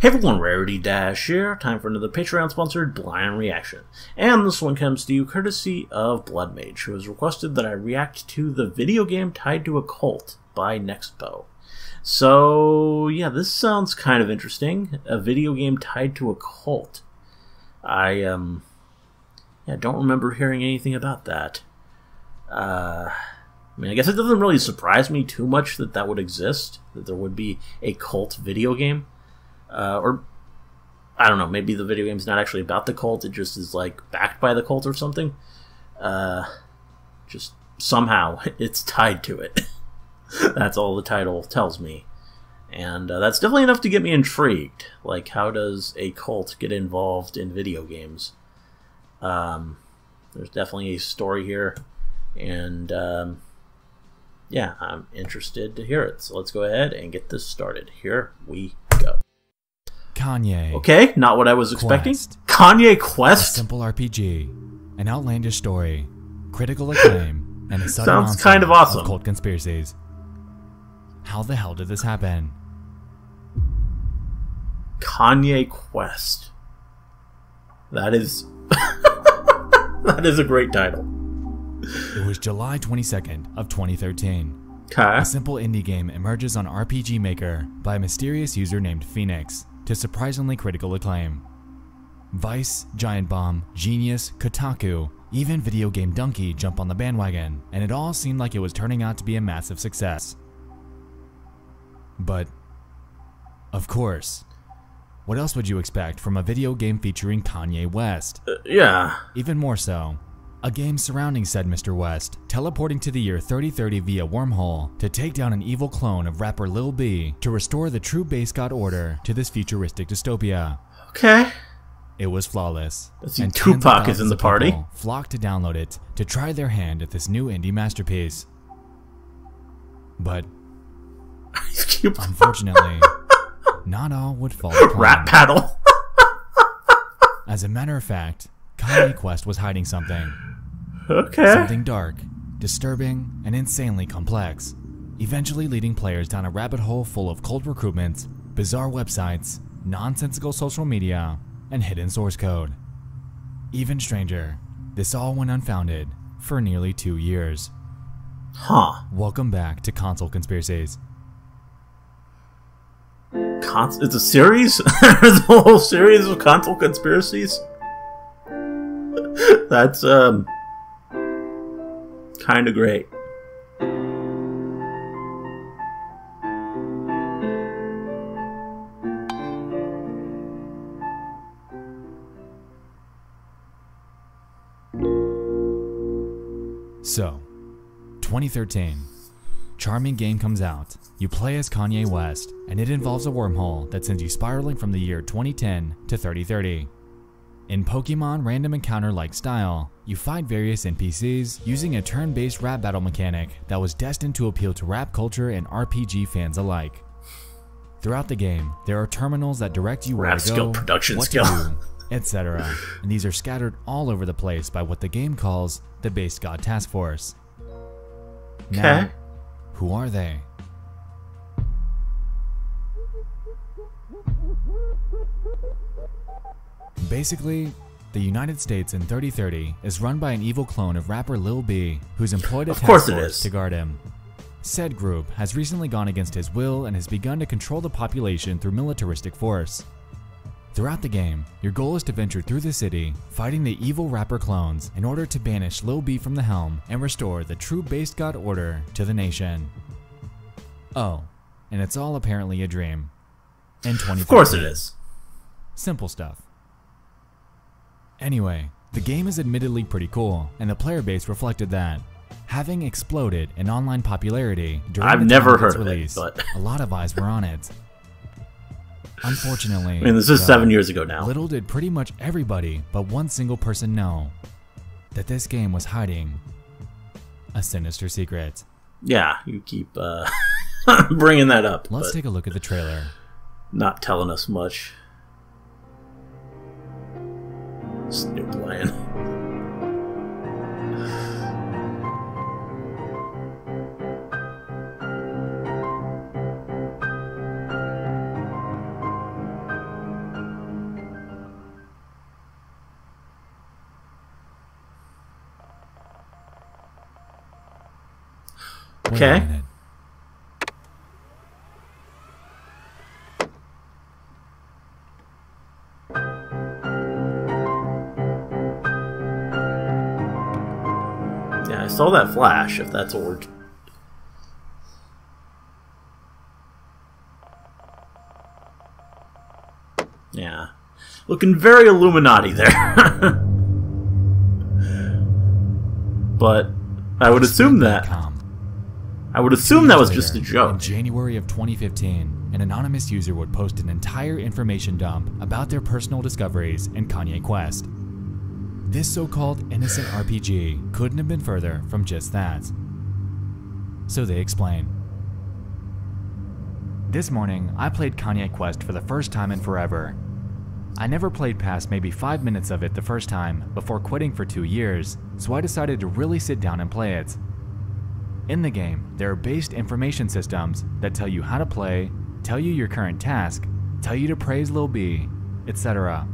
Hey everyone, Rarity Dash here. Time for another Patreon-sponsored blind reaction. And this one comes to you courtesy of Bloodmage, who has requested that I react to The Video Game Tied to a Cult by Nexpo. So, yeah, this sounds kind of interesting. A video game tied to a cult. I don't remember hearing anything about that. I guess it doesn't really surprise me too much that that would exist, that there would be a cult video game. Or, I don't know, maybe the video game's not actually about the cult, it just is, like, backed by the cult or something. Just somehow it's tied to it. That's all the title tells me. And that's definitely enough to get me intrigued. Like, how does a cult get involved in video games? There's definitely a story here, and yeah, I'm interested to hear it. So let's go ahead and get this started. Here we go. Kanye. Okay, not what I was expecting. Quest. Kanye Quest? A simple RPG, an outlandish story, critical acclaim, and a sudden sounds kind of awesome. Cult conspiracies. How the hell did this happen? Kanye Quest. That is that is a great title. It was July 22nd of 2013. Okay. A simple indie game emerges on RPG Maker by a mysterious user named Phoenix to surprisingly critical acclaim. Vice, Giant Bomb, Genius, Kotaku, even Video Game Donkey jump on the bandwagon, and it all seemed like it was turning out to be a massive success. But, of course, what else would you expect from a video game featuring Kanye West? Yeah. Even more so, a game surrounding said Mr. West, teleporting to the year 3030 via wormhole to take down an evil clone of rapper Lil B to restore the true base god order to this futuristic dystopia. Okay. It was flawless. And Tupac is in the party. Flocked to download it to try their hand at this new indie masterpiece. But unfortunately, not all would fall to plan. Rap battle. As a matter of fact, Kanye Quest was hiding something. Okay. Something dark, disturbing, and insanely complex, eventually leading players down a rabbit hole full of cold recruitments, bizarre websites, nonsensical social media, and hidden source code. Even stranger, this all went unfounded for nearly 2 years. Huh. Welcome back to Console Conspiracies. It's a series? There's a whole series of console conspiracies? That's, kinda great. So, 2013. Charming game comes out. You play as Kanye West, and it involves a wormhole that sends you spiraling from the year 2010 to 3030. In Pokemon random encounter-like style, you fight various NPCs using a turn-based rap battle mechanic that was destined to appeal to rap culture and RPG fans alike. Throughout the game, there are terminals that direct you where to go, what to do, etc., and these are scattered all over the place by what the game calls the Base God Task Force. Now, who are they? Basically, the United States in 3030 is run by an evil clone of rapper Lil B, who's employed a task force to guard him. Said group has recently gone against his will and has begun to control the population through militaristic force. Throughout the game, your goal is to venture through the city, fighting the evil rapper clones in order to banish Lil B from the helm and restore the true base god order to the nation. Oh, and it's all apparently a dream. In 2013. Of course it is. Simple stuff. Anyway, the game is admittedly pretty cool, and the player base reflected that. Having exploded in online popularity during the time of its release, a lot of eyes were on it. Unfortunately, this is 7 years ago now. Little did pretty much everybody but one single person know that this game was hiding a sinister secret. Yeah, you keep bringing that up. Let's take a look at the trailer. Not telling us much. Snoop Lion. Wait a Okay. minute. Yeah, I saw that flash, if that's what we're... Yeah. Looking very Illuminati there. But I would assume that... I would assume that was just a In joke. January of 2015, an anonymous user would post an entire information dump about their personal discoveries in Kanye Quest. This so-called innocent RPG couldn't have been further from just that. So they explain. This morning, I played Kanye Quest for the first time in forever. I never played past maybe 5 minutes of it the first time before quitting for 2 years, so I decided to really sit down and play it. In the game, there are based information systems that tell you how to play, tell you your current task, tell you to praise Lil B, etc.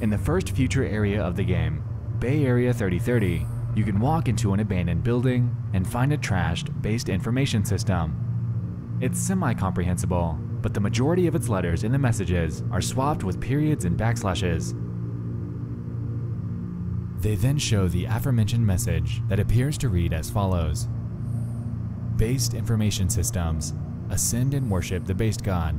In the first future area of the game, Bay Area 3030, you can walk into an abandoned building and find a trashed based information system. It's semi-comprehensible, but the majority of its letters in the messages are swapped with periods and backslashes. They then show the aforementioned message that appears to read as follows. Based information systems, ascend and worship the based god.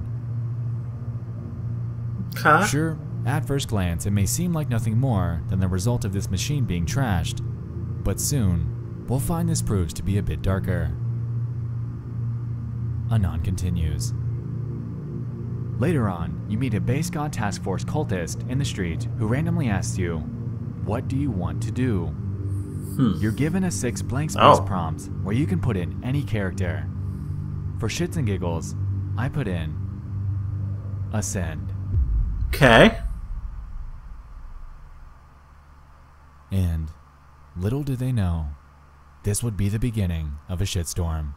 Huh? Sure, at first glance it may seem like nothing more than the result of this machine being trashed, but soon, we'll find this proves to be a bit darker. Anon continues. Later on, you meet a base god task force cultist in the street who randomly asks you, "What do you want to do?" You're given a 6 blank space prompts where you can put in any character. For shits and giggles, I put in Ascend. Okay. And little did they know, this would be the beginning of a shitstorm.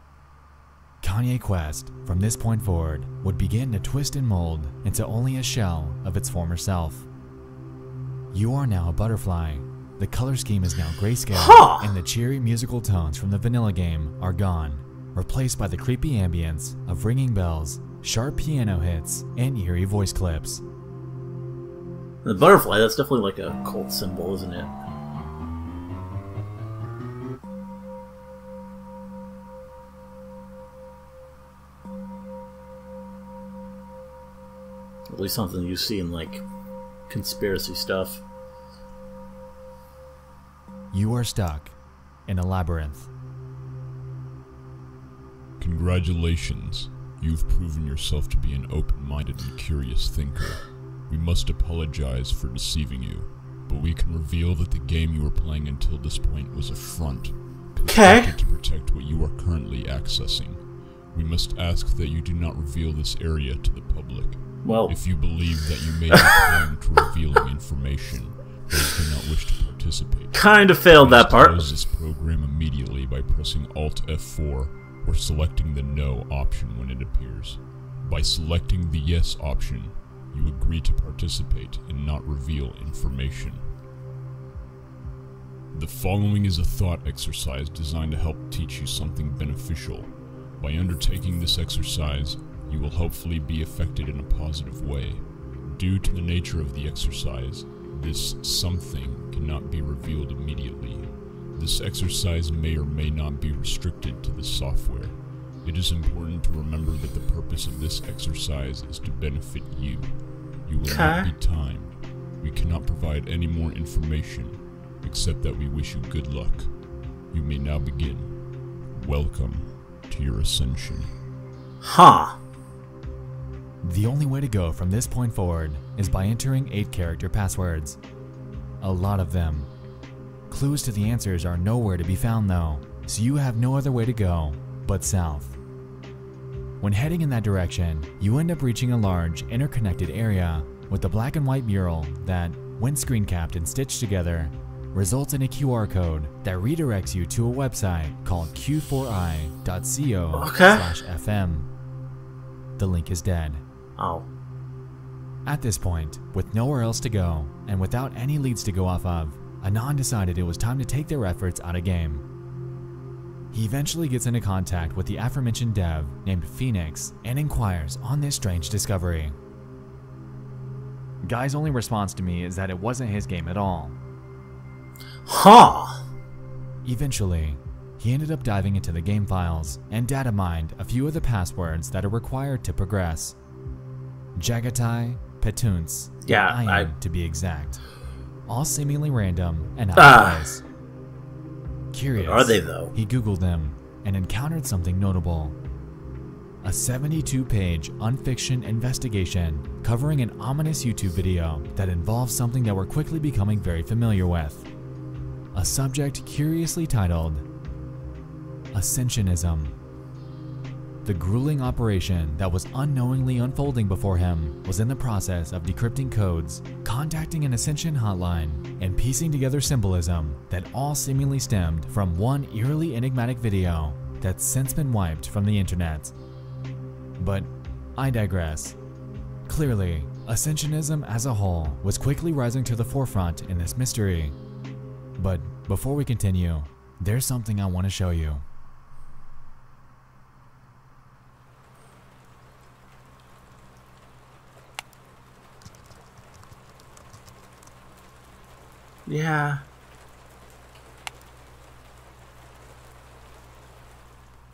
Kanye Quest, from this point forward, would begin to twist and mold into only a shell of its former self. You are now a butterfly. The color scheme is now grayscale, and the cheery musical tones from the vanilla game are gone, replaced by the creepy ambience of ringing bells, sharp piano hits, and eerie voice clips. The butterfly, that's definitely like a cult symbol, isn't it? At least something you see in, like, conspiracy stuff. You are stuck in a labyrinth. Congratulations. You've proven yourself to be an open-minded and curious thinker. We must apologize for deceiving you, but we can reveal that the game you were playing until this point was a front, constructed to protect what you are currently accessing. We must ask that you do not reveal this area to the public. Well, if you believe that you may be prone to revealing information, but you do not wish to participate, kind of failed that part. Close this program immediately by pressing Alt F4 or selecting the No option when it appears. By selecting the Yes option, you agree to participate and not reveal information. The following is a thought exercise designed to help teach you something beneficial. By undertaking this exercise, you will hopefully be affected in a positive way. Due to the nature of the exercise, this something cannot be revealed immediately. This exercise may or may not be restricted to the software. It is important to remember that the purpose of this exercise is to benefit you. You will not be timed. We cannot provide any more information, except that we wish you good luck. You may now begin. Welcome to your ascension. Huh. The only way to go from this point forward is by entering 8-character passwords. A lot of them. Clues to the answers are nowhere to be found though, so you have no other way to go but south. When heading in that direction, you end up reaching a large, interconnected area with a black and white mural that, when screen capped and stitched together, results in a QR code that redirects you to a website called q4i.co/fm. The link is dead. Oh. At this point, with nowhere else to go, and without any leads to go off of, Anon decided it was time to take their efforts out of game. He eventually gets into contact with the aforementioned dev named Phoenix and inquires on this strange discovery. Guy's only response to me is that it wasn't his game at all. Huh. Eventually, he ended up diving into the game files and data mined a few of the passwords that are required to progress. Jagatai, Petuns, Yeah, Ian to be exact. All seemingly random and out of place. Curious, What are they though? he googled them and encountered something notable. A 72-page unfiction investigation covering an ominous YouTube video that involves something that we're quickly becoming very familiar with. A subject curiously titled Ascensionism. The grueling operation that was unknowingly unfolding before him was in the process of decrypting codes, contacting an Ascension hotline, and piecing together symbolism that all seemingly stemmed from one eerily enigmatic video that's since been wiped from the internet. But I digress. Clearly, Ascensionism as a whole was quickly rising to the forefront in this mystery. But before we continue, there's something I want to show you. Yeah.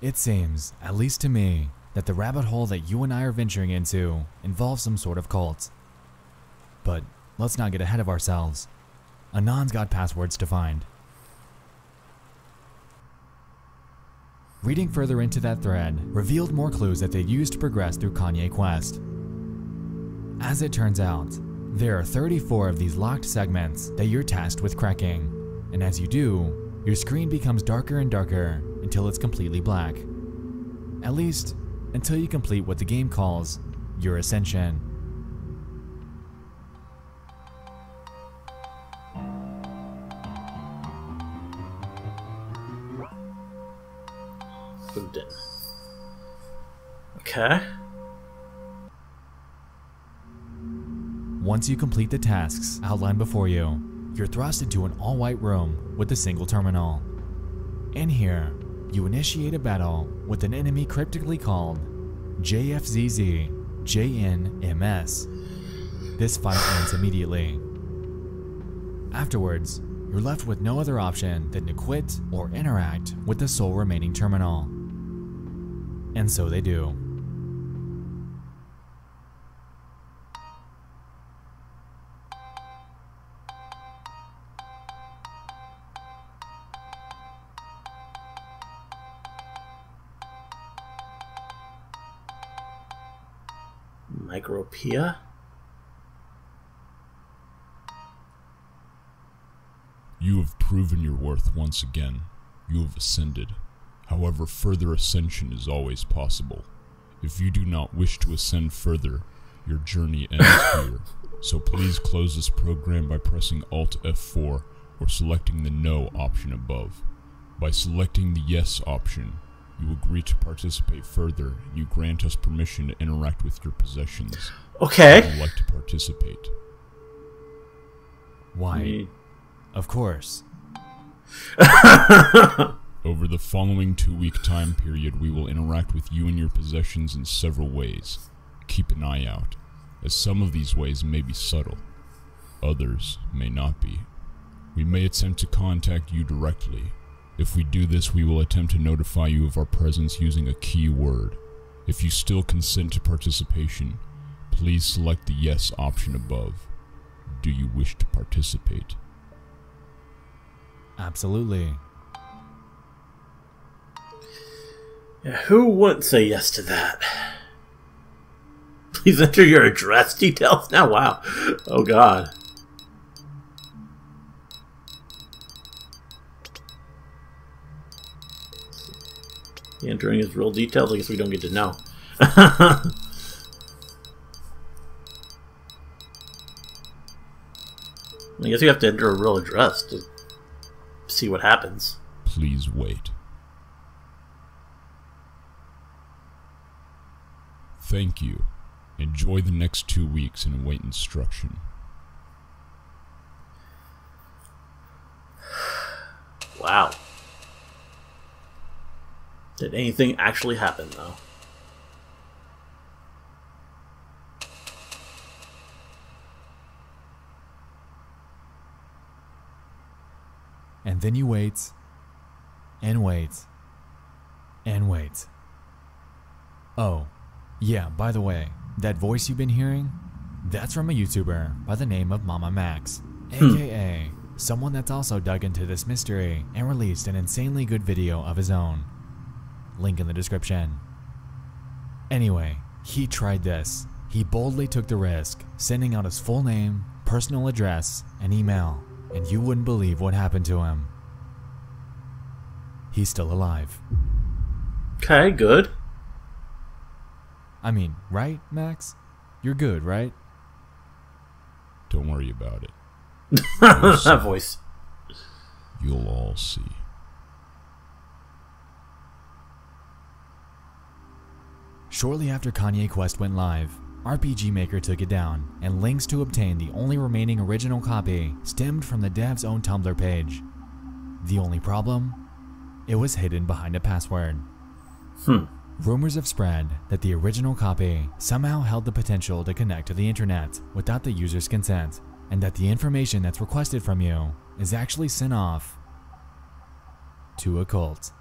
It seems, at least to me, that the rabbit hole that you and I are venturing into involves some sort of cult. But let's not get ahead of ourselves. Anon's got passwords to find. Reading further into that thread revealed more clues that they used to progress through Kanye Quest. As it turns out, there are 34 of these locked segments that you're tasked with cracking, and as you do, your screen becomes darker and darker until it's completely black. At least, until you complete what the game calls your ascension. Okay. Once you complete the tasks outlined before you, you're thrust into an all-white room with a single terminal. In here, you initiate a battle with an enemy cryptically called JFZZ-JNMS. This fight ends immediately. Afterwards, you're left with no other option than to quit or interact with the sole remaining terminal. And so they do. Micropia? You have proven your worth once again. You have ascended. However, further ascension is always possible. If you do not wish to ascend further, your journey ends here. So please close this program by pressing Alt F4 or selecting the No option above. By selecting the Yes option, you agree to participate further, and you grant us permission to interact with your possessions. Okay. Would you like to participate? Why? Of course. Over the following 2-week time period, we will interact with you and your possessions in several ways. Keep an eye out, as some of these ways may be subtle. Others may not be. We may attempt to contact you directly. If we do this, we will attempt to notify you of our presence using a keyword. If you still consent to participation, please select the Yes option above. Do you wish to participate? Absolutely. Yeah, who wouldn't say yes to that? Please enter your address details now. Wow. Oh god. Entering his real details, I guess we don't get to know. I guess you have to enter a real address to see what happens. Please wait. Thank you. Enjoy the next 2 weeks and await instruction. Wow. Did anything actually happen, though? And then you wait, and wait, and wait. Oh, yeah, by the way, that voice you've been hearing? That's from a YouTuber by the name of Mama Max, aka someone that's also dug into this mystery and released an insanely good video of his own. Link in the description. Anyway, he tried this. He boldly took the risk, sending out his full name, personal address, and email, and you wouldn't believe what happened to him. He's still alive. Okay, good. I mean, right, Max? You're good, right? Don't worry about it. That voice. You'll all see. Shortly after Kanye Quest went live, RPG Maker took it down, and links to obtain the only remaining original copy stemmed from the dev's own Tumblr page. The only problem? It was hidden behind a password. Rumors have spread that the original copy somehow held the potential to connect to the internet without the user's consent, and that the information that's requested from you is actually sent off to a cult.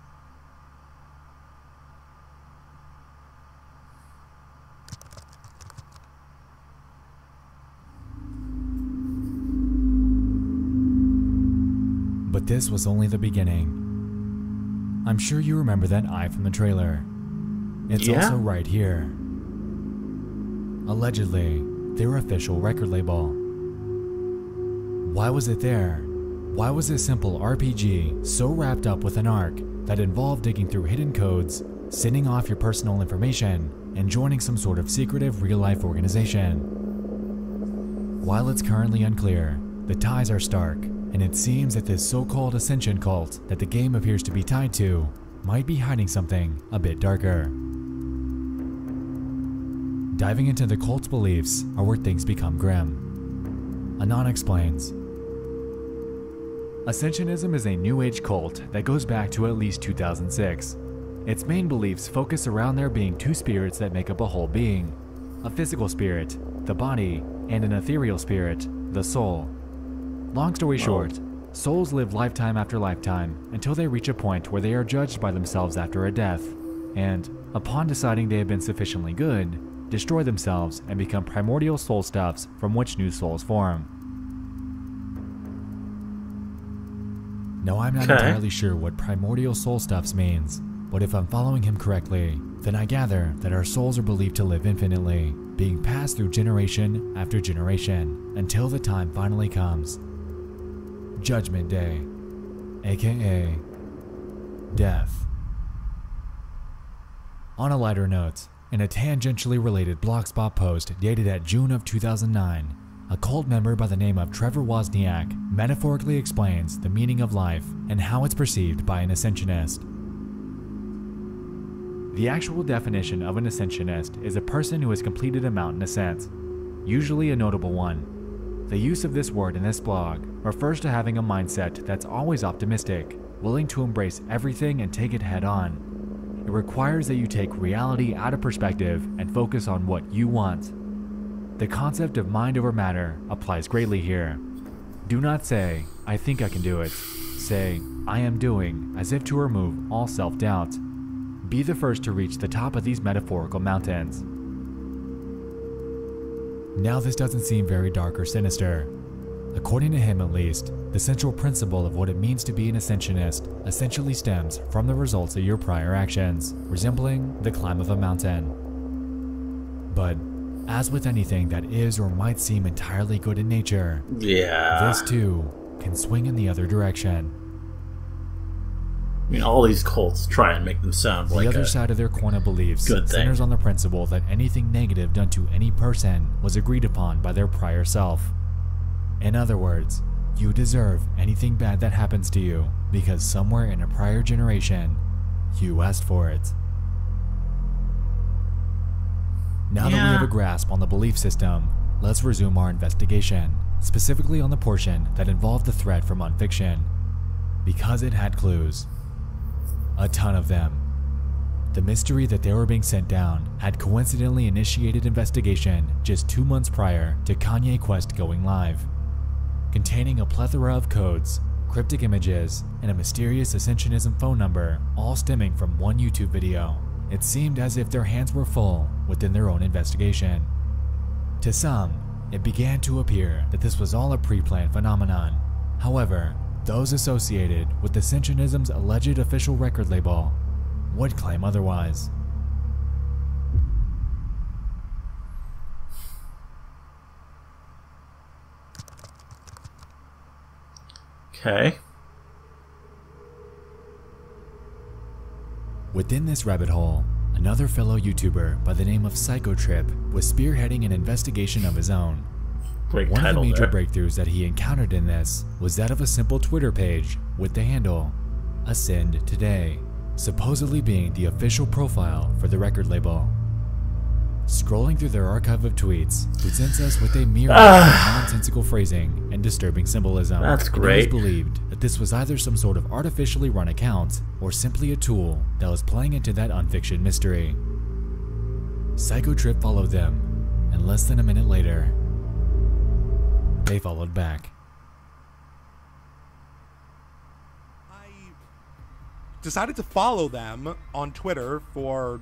But this was only the beginning. I'm sure you remember that eye from the trailer. It's also right here. Allegedly, their official record label. Why was it there? Why was this simple RPG so wrapped up with an arc that involved digging through hidden codes, sending off your personal information, and joining some sort of secretive real-life organization? While it's currently unclear, the ties are stark, and it seems that this so-called Ascension cult that the game appears to be tied to might be hiding something a bit darker. Diving into the cult's beliefs are where things become grim. Anon explains. Ascensionism is a New Age cult that goes back to at least 2006. Its main beliefs focus around there being two spirits that make up a whole being: a physical spirit, the body, and an ethereal spirit, the soul. Long story short, souls live lifetime after lifetime until they reach a point where they are judged by themselves after a death, and, upon deciding they have been sufficiently good, destroy themselves and become primordial soul stuffs from which new souls form. Now, I'm not entirely sure what primordial soul stuffs means, but if I'm following him correctly, then I gather that our souls are believed to live infinitely, being passed through generation after generation, until the time finally comes. Judgment Day, aka death. On a lighter note, in a tangentially related Blogspot post dated at June of 2009, a cult member by the name of Trevor Wozniak metaphorically explains the meaning of life and how it's perceived by an Ascensionist. The actual definition of an Ascensionist is a person who has completed a mountain ascent, usually a notable one. The use of this word in this blog refers to having a mindset that's always optimistic, willing to embrace everything and take it head on. It requires that you take reality out of perspective and focus on what you want. The concept of mind over matter applies greatly here. Do not say, "I think I can do it." Say, "I am doing," as if to remove all self-doubt. Be the first to reach the top of these metaphorical mountains. Now, this doesn't seem very dark or sinister. According to him at least, the central principle of what it means to be an Ascensionist essentially stems from the results of your prior actions, resembling the climb of a mountain. But, as with anything that is or might seem entirely good in nature, this too can swing in the other direction. I mean, all these cults try and make them sound like the other side of their coin of beliefs centers on the principle that anything negative done to any person was agreed upon by their prior self. In other words, you deserve anything bad that happens to you because somewhere in a prior generation, you asked for it. Now that we have a grasp on the belief system, let's resume our investigation, specifically on the portion that involved the threat from Unfiction, because it had clues. A ton of them. The mystery that they were being sent down had coincidentally initiated investigation just 2 months prior to Kanye Quest going live, containing a plethora of codes, cryptic images, and a mysterious Ascensionism phone number, all stemming from one YouTube video. It seemed as if their hands were full within their own investigation. To some, it began to appear that this was all a pre-planned phenomenon. However, those associated with Ascensionism's alleged official record label would claim otherwise. Okay. Within this rabbit hole, another fellow YouTuber by the name of Psychotrip was spearheading an investigation of his own. Great One of the title major there. breakthroughs that he encountered in this was that of a simple Twitter page with the handle Ascend Today, supposedly being the official profile for the record label. Scrolling through their archive of tweets presents us with a myriad of nonsensical phrasing and disturbing symbolism. That's And great. it was believed that this was either some sort of artificially run account or simply a tool that was playing into that unfiction mystery. Psychotrip followed them, and less than a minute later, they followed back. I decided to follow them on Twitter for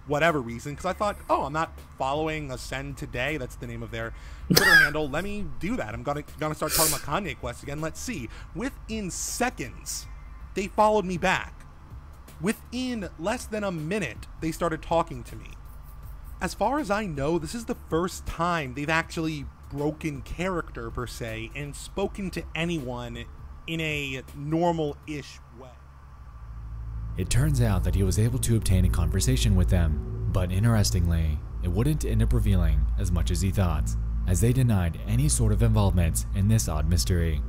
whatever reason, because I thought, oh, I'm not following Ascend Today. That's the name of their Twitter handle. Let me do that. I'm gonna start talking about Kanye Quest again. Let's see. Within seconds, they followed me back. Within less than a minute, they started talking to me. As far as I know, this is the first time they've actually broken character, per se, and spoken to anyone in a normal-ish way. It turns out that he was able to obtain a conversation with them, but interestingly, it wouldn't end up revealing as much as he thought, as they denied any sort of involvement in this odd mystery.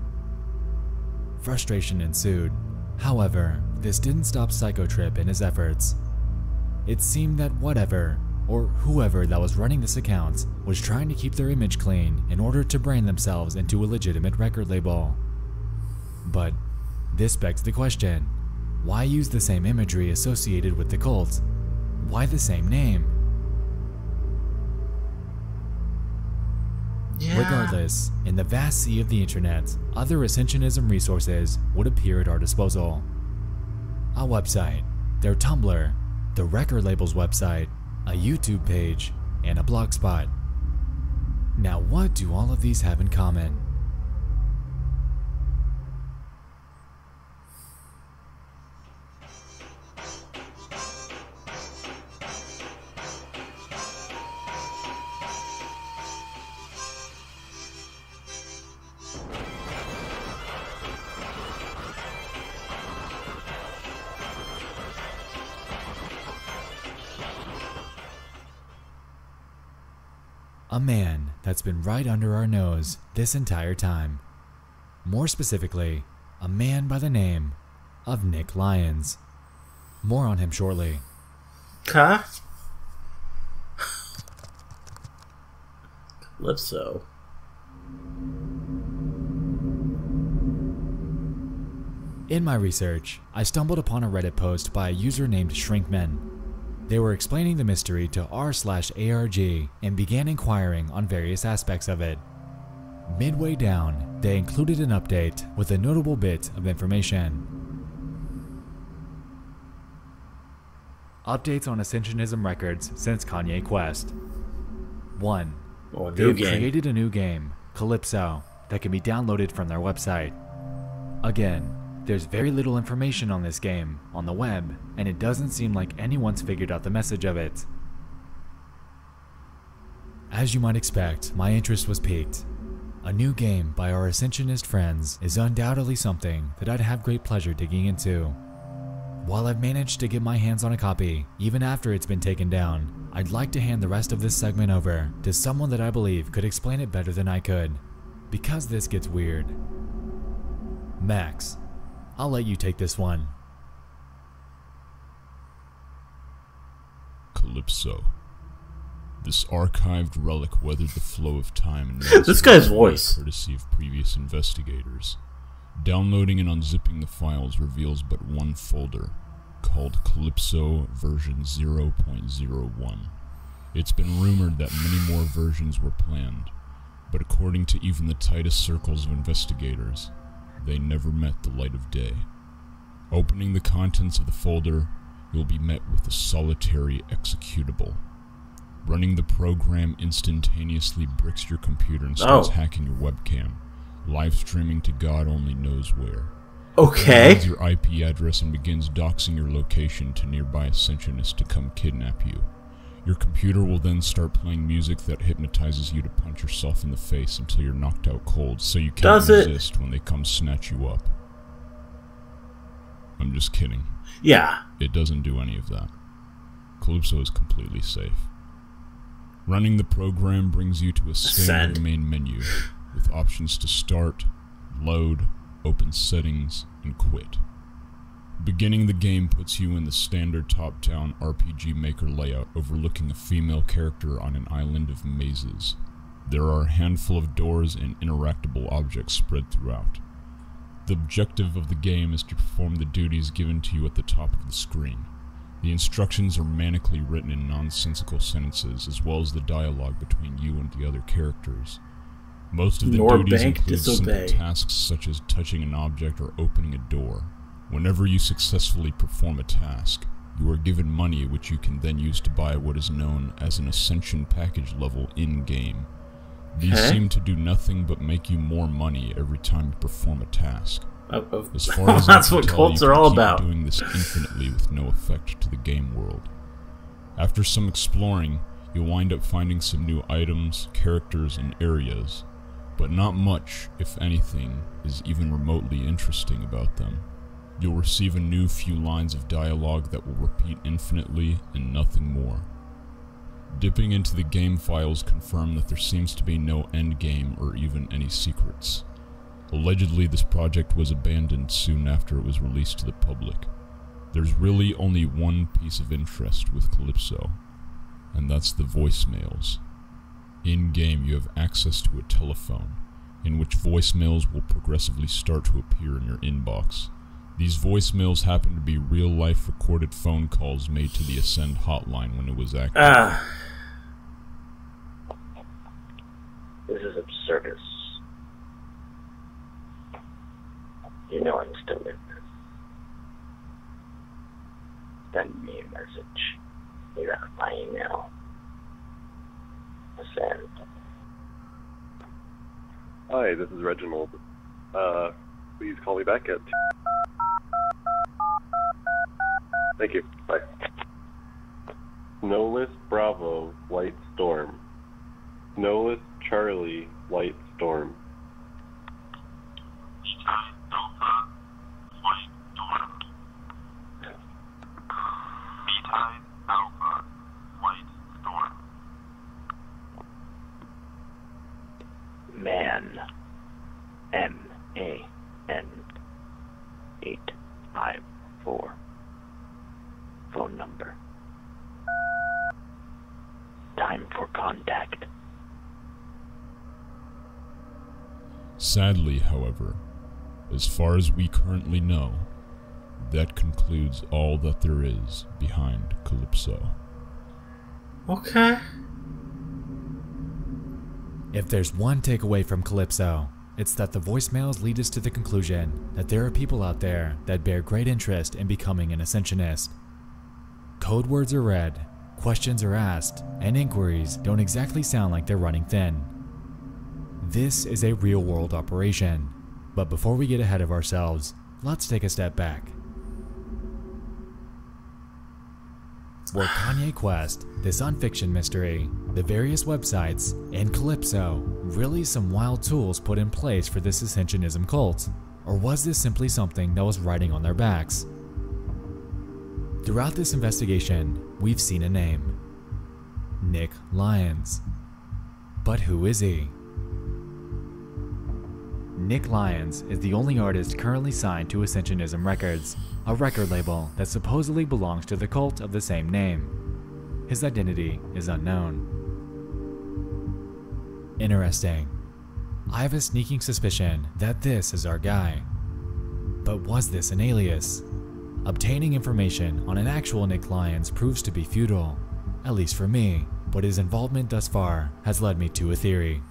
Frustration ensued. However, this didn't stop Psychotrip in his efforts. It seemed that whatever, or whoever that was running this account, was trying to keep their image clean in order to brand themselves into a legitimate record label. But this begs the question, why use the same imagery associated with the cult? Why the same name? Yeah. Regardless, in the vast sea of the internet, other Ascensionism resources would appear at our disposal. A website, their Tumblr, the record label's website, a YouTube page, and a blogspot. Now, what do all of these have in common? A man that's been right under our nose this entire time. More specifically, a man by the name of Nick Lyons. More on him shortly. Huh? Calypso. In my research, I stumbled upon a Reddit post by a user named Shrinkman. They were explaining the mystery to r/ARG and began inquiring on various aspects of it. Midway down, they included an update with a notable bit of information. Updates on Ascensionism records since Kanye Quest. 1. Oh, They new have game. created a new game, Calypso, that can be downloaded from their website. Again, there's very little information on this game on the web, and it doesn't seem like anyone's figured out the message of it. As you might expect, my interest was piqued. A new game by our Ascensionist friends is undoubtedly something that I'd have great pleasure digging into. While I've managed to get my hands on a copy, even after it's been taken down, I'd like to hand the rest of this segment over to someone that I believe could explain it better than I could, because this gets weird. Max, I'll let you take this one. Calypso. This archived relic weathered the flow of time and This guy's voice. courtesy of previous investigators. Downloading and unzipping the files reveals but one folder, called Calypso version 0.01. It's been rumored that many more versions were planned, but according to even the tightest circles of investigators, they never met the light of day. Opening the contents of the folder, you'll be met with a solitary executable. Running the program instantaneously bricks your computer and starts hacking your webcam, live streaming to God only knows where. Okay. It finds your IP address and begins doxing your location to nearby ascensionists to come kidnap you. Your computer will then start playing music that hypnotizes you to punch yourself in the face until you're knocked out cold, so you can't resist when they come snatch you up. I'm just kidding. Yeah. It doesn't do any of that. Calypso is completely safe. Running the program brings you to a standard main menu with options to start, load, open settings, and quit. Beginning the game puts you in the standard top-down RPG Maker layout overlooking a female character on an island of mazes. There are a handful of doors and interactable objects spread throughout. The objective of the game is to perform the duties given to you at the top of the screen. The instructions are manically written in nonsensical sentences, as well as the dialogue between you and the other characters. Most of the duties include simple tasks such as touching an object or opening a door. Whenever you successfully perform a task, you are given money which you can then use to buy what is known as an Ascension package level in-game. These seem to do nothing but make you more money every time you perform a task. As far as that's what cults are all about. Doing this infinitely with no effect to the game world. After some exploring, you'll wind up finding some new items, characters, and areas, but not much, if anything, is even remotely interesting about them. You'll receive a new few lines of dialogue that will repeat infinitely and nothing more. Dipping into the game files confirm that there seems to be no endgame or even any secrets. Allegedly, this project was abandoned soon after it was released to the public. There's really only one piece of interest with Calypso, and that's the voicemails. In-game, you have access to a telephone, in which voicemails will progressively start to appear in your inbox. These voicemails happen to be real-life recorded phone calls made to the Ascend hotline when it was active. This is absurdus. You know I'm still in this. Send me a message. You got my email. Ascend. Hi, this is Reginald. Please call me back at... Thank you. Bye. Snowless Bravo, White Storm. Snowless Charlie, White Storm. Man. M-A-N 854. Phone number. Time for contact. Sadly, however, as far as we currently know, that concludes all that there is behind Calypso. Okay. If there's one takeaway from Calypso, it's that the voicemails lead us to the conclusion that there are people out there that bear great interest in becoming an Ascensionist. Code words are read, questions are asked, and inquiries don't exactly sound like they're running thin. This is a real-world operation, but before we get ahead of ourselves, let's take a step back. Were Kanye Quest, this unfiction mystery, the various websites, and Calypso really some wild tools put in place for this Ascensionism cult? Or was this simply something that was riding on their backs? Throughout this investigation, we've seen a name. Nick Lyons. But who is he? Nick Lyons is the only artist currently signed to Ascensionism Records, a record label that supposedly belongs to the cult of the same name. His identity is unknown. Interesting. I have a sneaking suspicion that this is our guy. But was this an alias? Obtaining information on an actual Nick Lyons proves to be futile, at least for me, but his involvement thus far has led me to a theory.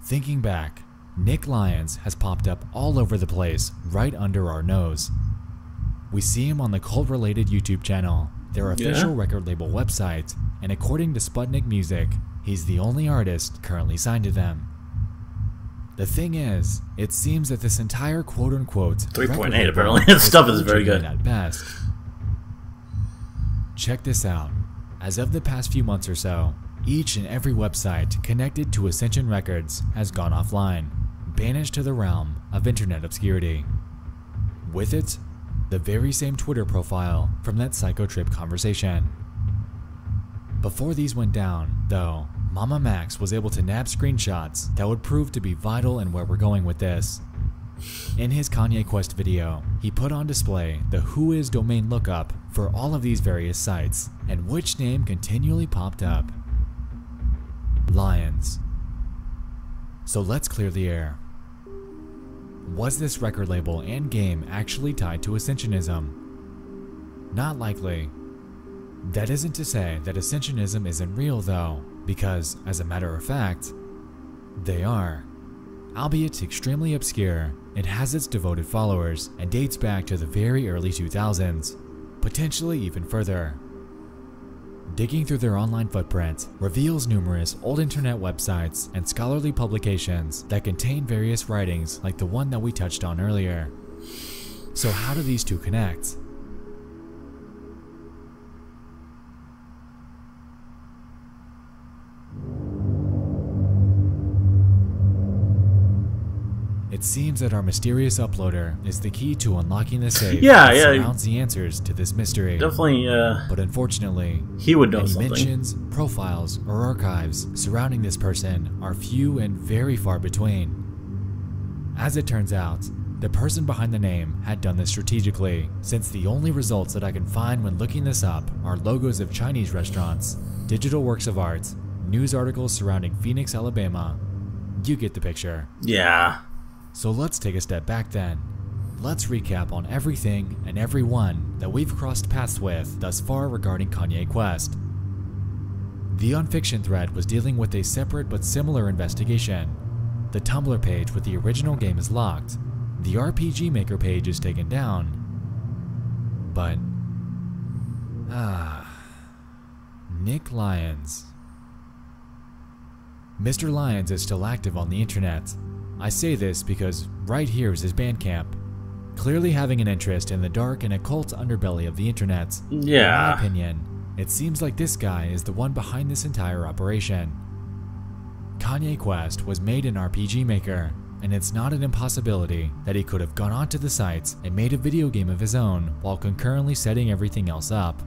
Thinking back, Nick Lyons has popped up all over the place right under our nose. We see him on the cult-related YouTube channel, their official record label website, and according to Sputnik Music, he's the only artist currently signed to them. The thing is, it seems that this entire quote-unquote 3.8 apparently. This stuff is very good. At best. Check this out. As of the past few months or so, each and every website connected to Ascension Records has gone offline, banished to the realm of internet obscurity. With it, the very same Twitter profile from that Psycho Trip conversation. Before these went down, though, Mama Max was able to nab screenshots that would prove to be vital in where we're going with this. In his Kanye Quest video, he put on display the whois domain lookup for all of these various sites, and which name continually popped up. Lyons. So let's clear the air. Was this record label and game actually tied to Ascensionism? Not likely. That isn't to say that Ascensionism isn't real though, because, as a matter of fact, they are. Albeit extremely obscure, it has its devoted followers and dates back to the very early 2000s, potentially even further. Digging through their online footprint reveals numerous old internet websites and scholarly publications that contain various writings like the one that we touched on earlier. So how do these two connect? It seems that our mysterious uploader is the key to unlocking the safe that surrounds the answers to this mystery. Definitely, but unfortunately, he would know any something. mentions, profiles, or archives surrounding this person are few and very far between. As it turns out, the person behind the name had done this strategically, since the only results that I can find when looking this up are logos of Chinese restaurants, digital works of art, news articles surrounding Phoenix, Alabama. You get the picture. Yeah. So let's take a step back then. Let's recap on everything and everyone that we've crossed paths with thus far regarding Kanye Quest. The Unfiction thread was dealing with a separate but similar investigation. The Tumblr page with the original game is locked. The RPG Maker page is taken down. But... Nick Lyons. Mr. Lyons is still active on the internet. I say this because right here is his Bandcamp, clearly having an interest in the dark and occult underbelly of the internet. Yeah. In my opinion, it seems like this guy is the one behind this entire operation. Kanye Quest was made in RPG Maker, and it's not an impossibility that he could have gone onto the sites and made a video game of his own while concurrently setting everything else up.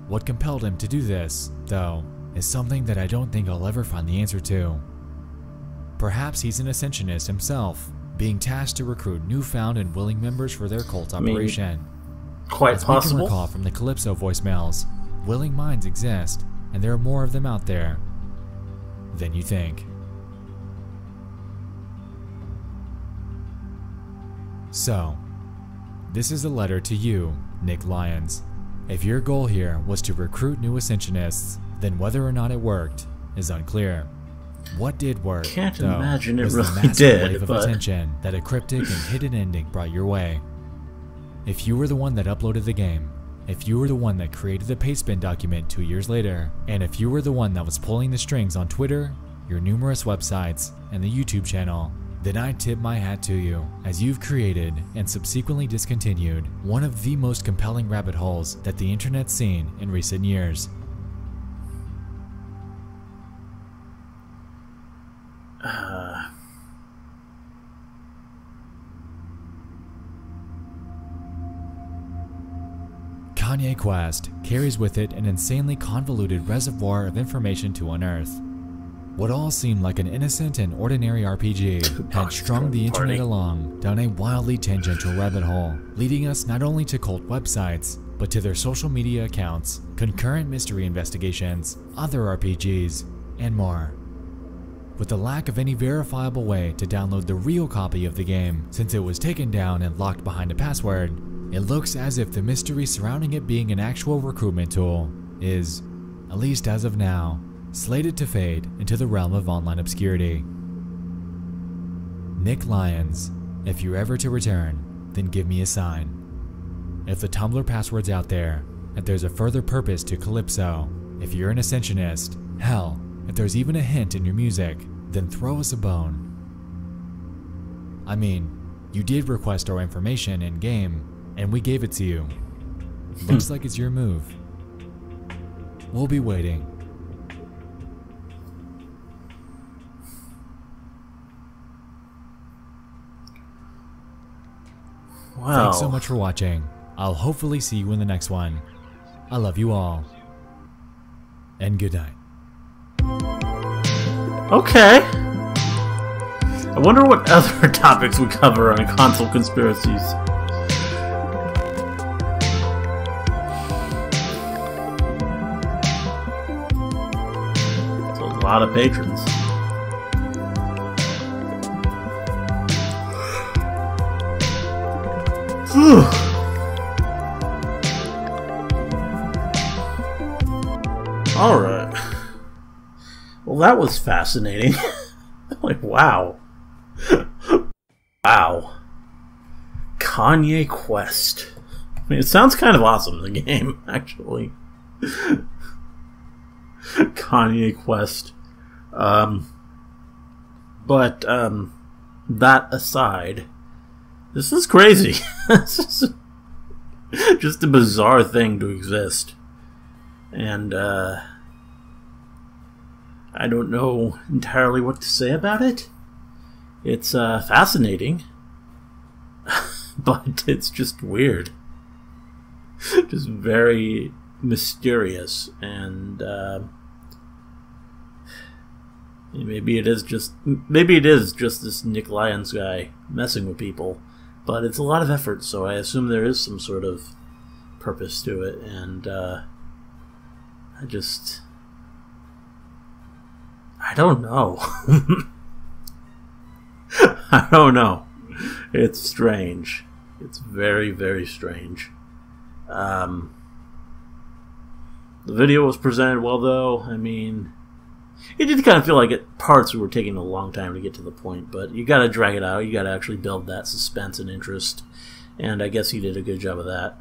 What compelled him to do this, though, is something that I don't think I'll ever find the answer to. Perhaps he's an Ascensionist himself, being tasked to recruit newfound and willing members for their cult operation. Quite As possible. we can recall from the Calypso voicemails, willing minds exist, and there are more of them out there than you think. So, this is a letter to you, Nick Lyons. If your goal here was to recruit new Ascensionists, then whether or not it worked is unclear. What did work, Can't though, imagine it was the really massive did, wave of but- attention that a cryptic and hidden ending brought your way. If you were the one that uploaded the game, if you were the one that created the pastebin document 2 years later, and if you were the one that was pulling the strings on Twitter, your numerous websites, and the YouTube channel, then I tip my hat to you, as you've created and subsequently discontinued one of the most compelling rabbit holes that the internet's seen in recent years. Kanye Quest carries with it an insanely convoluted reservoir of information to unearth. What all seemed like an innocent and ordinary RPG had strung the internet along down a wildly tangential rabbit hole, leading us not only to cult websites, but to their social media accounts, concurrent mystery investigations, other RPGs, and more. With the lack of any verifiable way to download the real copy of the game since it was taken down and locked behind a password, it looks as if the mystery surrounding it being an actual recruitment tool is, at least as of now, slated to fade into the realm of online obscurity. Nick Lyons, if you're ever to return, then give me a sign. If the Tumblr password's out there, if there's a further purpose to Calypso, if you're an Ascensionist, hell, if there's even a hint in your music, then throw us a bone. I mean, you did request our information in-game, and we gave it to you. Looks like it's your move. We'll be waiting. Wow. Thanks so much for watching. I'll hopefully see you in the next one. I love you all. And good night. Okay. I wonder what other topics we cover on console conspiracies. It's a lot of patrons. Alright. Well, that was fascinating. Like, wow. Wow. Kanye Quest. I mean, it sounds kind of awesome, the game, actually. Kanye Quest. But, that aside, this is crazy. This is just a bizarre thing to exist. And, I don't know entirely what to say about it. It's fascinating, but it's just weird. Just very mysterious, and maybe it is just this Nick Lyons guy messing with people, but it's a lot of effort, so I assume there is some sort of purpose to it, and I don't know. I don't know. It's strange. It's very, very strange. The video was presented well, though. I mean, it did kind of feel like at parts we were taking a long time to get to the point, but you gotta drag it out. You gotta actually build that suspense and interest, and I guess he did a good job of that.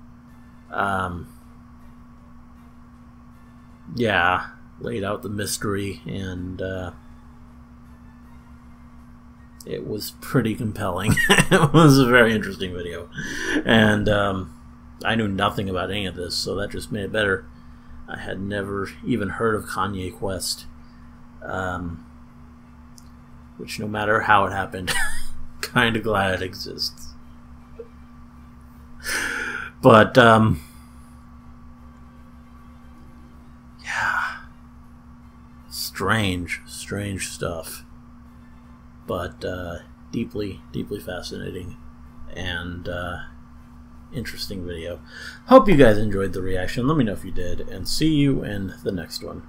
Yeah, laid out the mystery, and it was pretty compelling. It was a very interesting video, and I knew nothing about any of this, so that just made it better. I had never even heard of Kanye Quest, which, no matter how it happened, kind of glad it exists. But yeah, strange stuff, but deeply fascinating and interesting video. Hope you guys enjoyed the reaction. Let me know if you did, and see you in the next one.